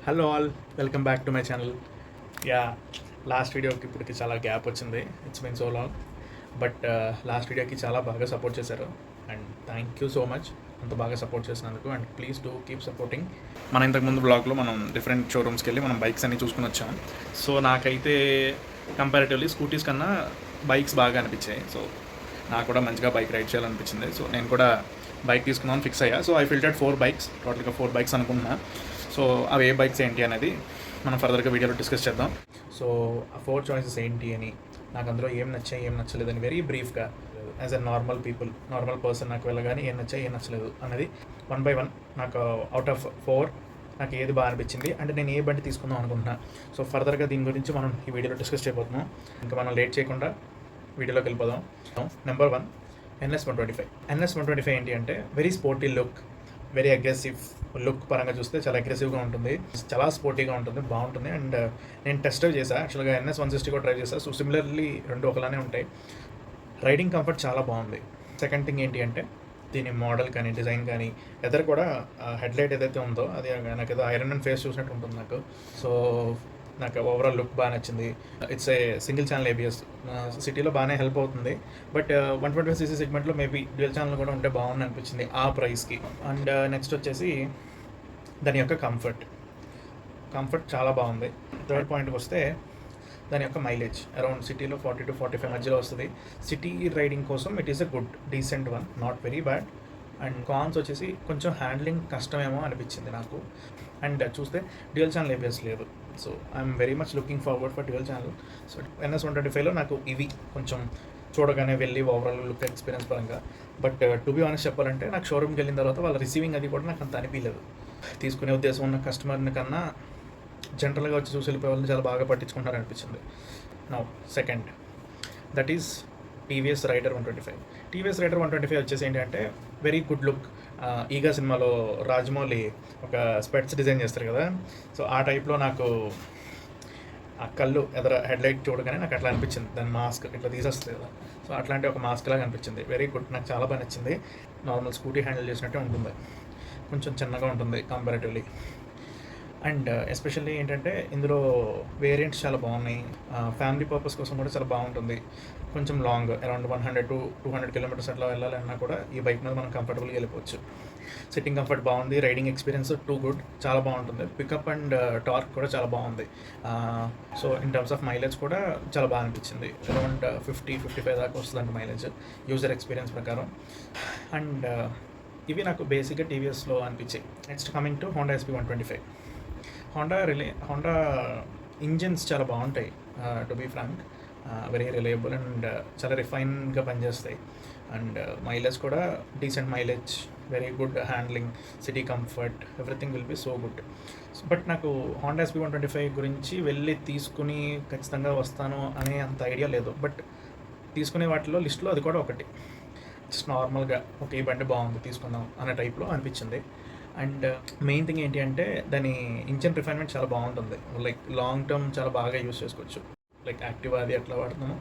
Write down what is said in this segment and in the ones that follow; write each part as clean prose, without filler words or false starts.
Hello all, welcome back to my channel. Yeah, last వీడియోకి ఇప్పటికి చాలా గ్యాప్ వచ్చింది. It's been so long. But last వీడియోకి చాలా బాగా సపోర్ట్ చేశారు and thank you so much అంత బాగా సపోర్ట్ చేసినందుకు. And please do keep supporting. మన ఇంతకుముందు బ్లాగ్లో మనం డిఫరెంట్ షోరూమ్స్కి వెళ్ళి మనం బైక్స్ అన్ని చూసుకుని వచ్చాం. సో నాకైతే కంపారిటివ్లీ స్కూటీస్ కన్నా బైక్స్ బాగా అనిపించాయి. సో నాకు కూడా మంచిగా బైక్ రైడ్ చేయాలనిపించింది. సో నేను కూడా బైక్ తీసుకుందామని ఫిక్స్ అయ్యా. సో ఐ ఫిల్టెడ్ 4 బైక్స్, టోటల్గా 4 బైక్స్ అనుకుంటున్నా. సో అవి ఏ బైక్స్ ఏంటి అనేది మనం ఫర్దర్గా వీడియోలో డిస్కస్ చేద్దాం. సో ఆ 4 చాయిసెస్ ఏంటి అని, నాకు అందులో ఏం నచ్చాయి ఏం నచ్చలేదని వెరీ బ్రీఫ్గా యాజ్ ఎ నార్మల్ పర్సన్ నాకు వెళ్ళగానే ఏం నచ్చాయి ఏం నచ్చలేదు అనేది 1 by 1 నాకు అవుట్ ఆఫ్ 4 నాకు ఏది బాగా అనిపించింది అంటే నేను ఏ బండి తీసుకుందాం అనుకుంటున్నా. సో ఫర్దర్గా దీని గురించి మనం ఈ వీడియోలో డిస్కస్ చేయబోతున్నాం. ఇంకా మనం లేట్ చేయకుండా వీడియోలోకి వెళ్ళిపోదాం. Number 1, NS125. NS125 ఏంటి అంటే very sporty look, very aggressive look పరంగా చూస్తే చాలా అగ్రెసివ్గా ఉంటుంది, చాలా స్పోర్టీగా ఉంటుంది, బాగుంటుంది. అండ్ నేను టెస్ట్ డ్రైవ్ చేశాను యాక్చువల్గా. NS160 కూడా ట్రై చేశాను. సో సిమిలర్లీ రెండు ఒకలానే ఉంటాయి. రైడింగ్ కంఫర్ట్ చాలా బాగుంది. సెకండ్ థింగ్ ఏంటి అంటే దీని మోడల్ కానీ డిజైన్ కానీ ఎదర్ కూడా హెడ్లైట్ ఏదైతే ఉందో అది నాకు ఏదో ఐరన్ అండ్ ఫేస్ చూసినట్టు ఉంటుంది నాకు. సో నాకు ఓవరాల్ లుక్ బాగా నచ్చింది. It's a single channel ABS, సిటీలో బాగానే హెల్ప్ అవుతుంది. బట్ 125cc సెగ్మెంట్లో మేబీ డ్యూయల్ ఛానల్ కూడా ఉంటే బాగుంది అనిపించింది ఆ ప్రైస్కి. అండ్ నెక్స్ట్ వచ్చేసి దాని యొక్క కంఫర్ట్ చాలా బాగుంది. థర్డ్ పాయింట్కి వస్తే దాని యొక్క మైలేజ్ అరౌండ్ సిటీలో 40 to 45 మధ్యలో వస్తుంది. సిటీ రైడింగ్ కోసం it is a good decent one, not very bad. And cons వచ్చేసి కొంచెం హ్యాండ్లింగ్ కష్టమేమో అనిపించింది నాకు. అండ్ చూస్తే డ్యూయల్ ఛానల్ ABS లేదు. So I'm very much looking forward for dual channel. So NS125లో నాకు ఇవి కొంచెం చూడగానే వెళ్ళి ఓవరాల్ లుక్ ఎక్స్పీరియన్స్ పరంగా. బట్ టు బి ఆనెస్ట్ చెప్పాలంటే నాకు షోరూమ్కి వెళ్ళిన తర్వాత వాళ్ళ రిసీవింగ్ అది కూడా నాకు అంత అనిపించలేదు. తీసుకునే ఉద్దేశం ఉన్న కస్టమర్ని కన్నా జనరల్గా వచ్చి చూసి వెళ్ళిపోయే వాళ్ళని చాలా బాగా పట్టించుకుంటారు అనిపించింది. Now second, that is TVS Raider 125. TVS Raider 125 వచ్చేసి ఏంటంటే వెరీ గుడ్ లుక్. ఈగా సినిమాలో రాజమౌళి ఒక స్పెట్స్ డిజైన్ చేస్తారు కదా, సో ఆ టైప్లో నాకు ఆ కళ్ళు ఎదర హెడ్లైట్ చూడగానే నాకు అట్లా అనిపించింది. దాని మాస్క్ ఇట్లా తీసేస్తుంది కదా, సో అట్లాంటి ఒక మాస్క్ లాగా అనిపించింది. వెరీ గుడ్, నాకు చాలా బాగా నచ్చింది. నార్మల్ స్కూటీ హ్యాండిల్ చేసినట్టే ఉంటుంది, కొంచెం చిన్నగా ఉంటుంది కంపారిటివ్లీ. అండ్ ఎస్పెషల్లీ ఏంటంటే ఇందులో వేరియంట్స్ చాలా బాగున్నాయి. ఫ్యామిలీ పర్పస్ కోసం కూడా చాలా బాగుంటుంది. కొంచెం లాంగ్ అరౌండ్ 100 to 200 కిలోమీటర్స్ అట్లా వెళ్ళాలన్నా కూడా ఈ బైక్ మీద మనం కంఫర్టబుల్గా వెళ్ళిపోవచ్చు. సిట్టింగ్ కంఫర్ట్ బాగుంది, రైడింగ్ ఎక్స్పీరియన్స్ టూ గుడ్, చాలా బాగుంటుంది. పికప్ అండ్ టార్క్ కూడా చాలా బాగుంది. So in terms of mileage కూడా చాలా బాగా అనిపించింది. అరౌండ్ 50-55 దాకా వస్తుందంట మైలేజ్ యూజర్ ఎక్స్పీరియన్స్ ప్రకారం. అండ్ ఇవి నాకు బేసిక్గా TVSలో అనిపించాయి. Next coming to Honda SP125. Honda engines చాలా బాగుంటాయి, to be frank. Very reliable and చాలా రిఫైన్గా పనిచేస్తాయి. అండ్ మైలేజ్ కూడా decent mileage, very good handling, city comfort, everything will be so good. But నాకు Honda SP125 గురించి వెళ్ళి తీసుకుని ఖచ్చితంగా వస్తాను అనే అంత ఐడియా లేదు. బట్ తీసుకునే వాటిలో లిస్ట్లో అది కూడా ఒకటి. జస్ట్ నార్మల్గా ఓకే ఈ బండి బాగుంది తీసుకుందాం అనే టైప్లో అనిపించింది. అండ్ మెయిన్ థింగ్ ఏంటి అంటే దాని ఇంజిన్ రిఫైన్మెంట్ చాలా బాగుంటుంది. లైక్ లాంగ్ టర్మ్ చాలా బాగా యూస్ చేసుకోవచ్చు. లైక్ యాక్టివ్ అది అట్లా వాడుతున్నాము,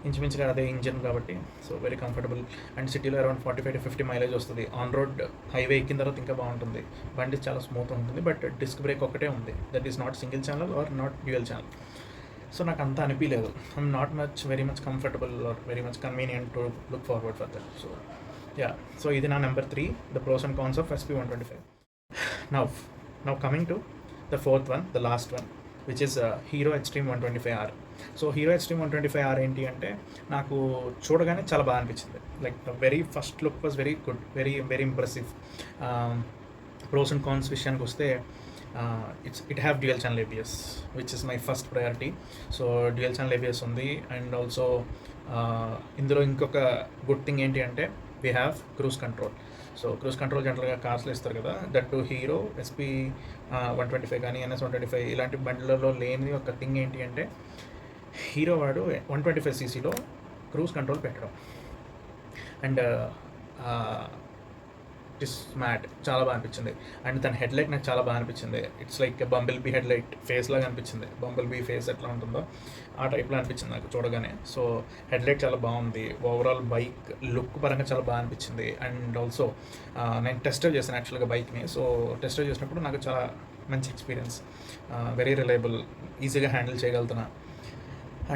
ఇంచుమించుగా అదే ఇంజిన్ కాబట్టి సో వెరీ కంఫర్టబుల్. అండ్ సిటీలో అరౌండ్ 45 to 50 మైలేజ్ వస్తుంది. ఆన్ రోడ్ హైవే ఎక్కిన తర్వాత ఇంకా బాగుంటుంది. బండి చాలా స్మూత్ ఉంటుంది. బట్ డిస్క్ బ్రేక్ ఒకటే ఉంది, that is not single channel or not dual channel. So నాకు అంత అనిపించలేదు. I'm not very much comfortable or very much convenient to look forward for that. So yeah, so ఇది నా number 3, the pros and cons of SP125. Now coming to the fourth one, the last one, which is Hero Xtreme 125R. So Hero Xtreme 125R ఏంటి అంటే నాకు చూడగానే చాలా బాగా అనిపించింది. Like the very first look was very good, very impressive. Pros and cons విషయానికి వస్తే it have dual channel ABS, which is my first priority. So dual channel ABS ఉంది. అండ్ ఆల్సో ఇందులో ఇంకొక గుడ్ థింగ్ ఏంటి అంటే we have cruise control. So cruise control జనరల్గా కార్స్లో ఇస్తారు కదా, దట్ టు హీరో SP125 కానీ NS125 ఇలాంటి బండ్లలో లేని ఒక థింగ్ ఏంటి అంటే హీరో వాడు 125cc క్రూజ్ కంట్రోల్ పెట్టడం. అండ్ ఇట్స్ మ్యాట్, చాలా బాగా అనిపించింది. అండ్ తన హెడ్లైట్ నాకు చాలా బాగా అనిపించింది. It's like bumble bee headlight face లాగా అనిపించింది. బంబుల్ బీ ఫేస్ ఎట్లా ఉంటుందో ఆ టైప్లో అనిపించింది నాకు చూడగానే. సో హెడ్లైట్ చాలా బాగుంది. ఓవరాల్ బైక్ లుక్ పరంగా చాలా బాగా అనిపించింది. అండ్ ఆల్సో నేను టెస్ట్ డ్రైవ్ చేశాను యాక్చువల్గా బైక్ని. సో టెస్ట్ డ్రైవ్ చేసినప్పుడు నాకు చాలా మంచి ఎక్స్పీరియన్స్, వెరీ రిలయబుల్, ఈజీగా హ్యాండిల్ చేయగలుగుతున్నా.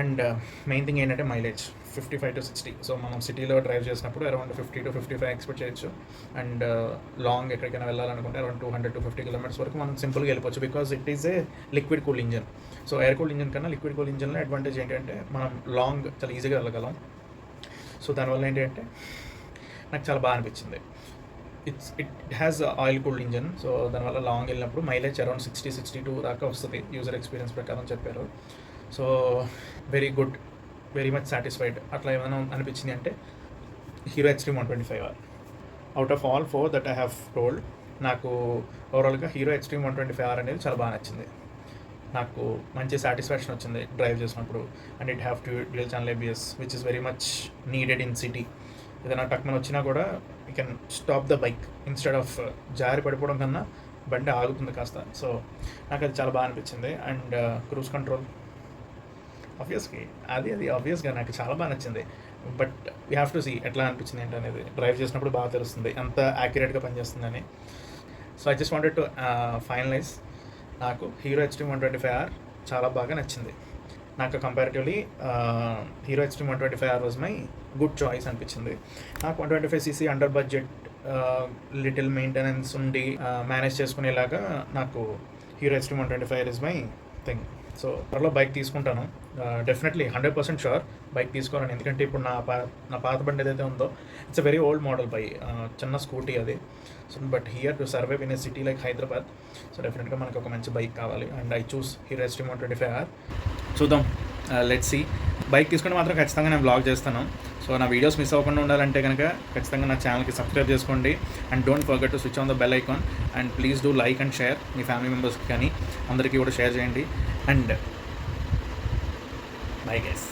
అండ్ మెయిన్ థింగ్ ఏంటంటే మైలేజ్ 55 to 60. సో మనం సిటీలో డ్రైవ్ చేసినప్పుడు అరౌండ్ 50 to 55 ఎక్స్పెక్ట్ చేయొచ్చు. అండ్ లాంగ్ ఎక్కడికైనా వెళ్ళాలనుకుంటే అరౌండ్ 200 to 50 కిలోమీటర్స్ వరకు మనం సింపుల్గా వెళ్ళిపోవచ్చు, because it is a liquid cool engine. So air cool engine కన్నా లిక్విడ్ కూల్ ఇంజన్లో అడ్వాంటేజ్ ఏంటంటే మనం లాంగ్ చాలా ఈజీగా వెళ్ళగలం. సో దానివల్ల ఏంటంటే నాకు చాలా బాగా అనిపించింది. It has oil cooled engine. So దానివల్ల లాంగ్ వెళ్ళినప్పుడు మైలేజ్ అరౌండ్ 60-62 దాకా వస్తుంది యూజర్ ఎక్స్పీరియన్స్ ప్రకారం చెప్పారు. So very good, very much satisfied. అట్లా ఏమైనా అనిపించింది అంటే hero Xtreme 125R. Out of all 4 that I have told, నాకు ఓవరాల్గా హీరో ఎక్స్ట్రీమ్ 125R అనేది చాలా బాగా నచ్చింది. నాకు మంచి సాటిస్ఫాక్షన్ వచ్చింది డ్రైవ్ చేసినప్పుడు. And it have dual channel ABS which is very much needed in city. ఏదైనా టక్మన్ వచ్చినా కూడా you can stop the bike instead of జారి పడిపోవడం కన్నా బండి ఆగుతుంది కాస్త. సో నాకు అది చాలా బాగా అనిపించింది. అండ్ క్రూజ్ కంట్రోల్ ఆబ్వియస్గా ఆబ్వియస్గా నాకు చాలా బాగా నచ్చింది. But we have to see ఎట్లా అనిపించింది ఏంటి అనేది డ్రైవ్ చేసినప్పుడు బాగా తెలుస్తుంది ఎంత యాక్యురేట్గా పనిచేస్తుందని. So I just wanted to finalise, నాకు హీరో ఎక్స్ట్రీమ్ 125R చాలా బాగా నచ్చింది. నాకు comparatively Hero Xtreme 125R was my good choice అనిపించింది. నాకు 125cc under budget, little maintenance ఉండి మేనేజ్ చేసుకునేలాగా నాకు Hero Xtreme 125R is my thing. So త్వరలో బైక్ తీసుకుంటాను, డెఫినెట్లీ 100% షూర్ బైక్ తీసుకోవాలని. ఎందుకంటే ఇప్పుడు నా పాత బండి ఏదైతే ఉందో it's a very old model by, చిన్న స్కూటీ అది. So but here to survive in a city like Hyderabad, so డెఫినెట్గా మనకు ఒక మంచి బైక్ కావాలి. And I choose hero Xtreme 125R. చూద్దాం, లెట్స్ సీ. బైక్ తీసుకుంటే మాత్రం ఖచ్చితంగా నేను బ్లాగ్ చేస్తాను. సో నా వీడియోస్ మిస్ అవ్వకుండా ఉండాలంటే కనుక ఖచ్చితంగా నా ఛానల్కి సబ్స్క్రైబ్ చేసుకోండి. And don't forget to switch on the bell icon. And please do like and share, me family మెంబర్స్కి కానీ అందరికీ కూడా షేర్ చేయండి. And bye guys.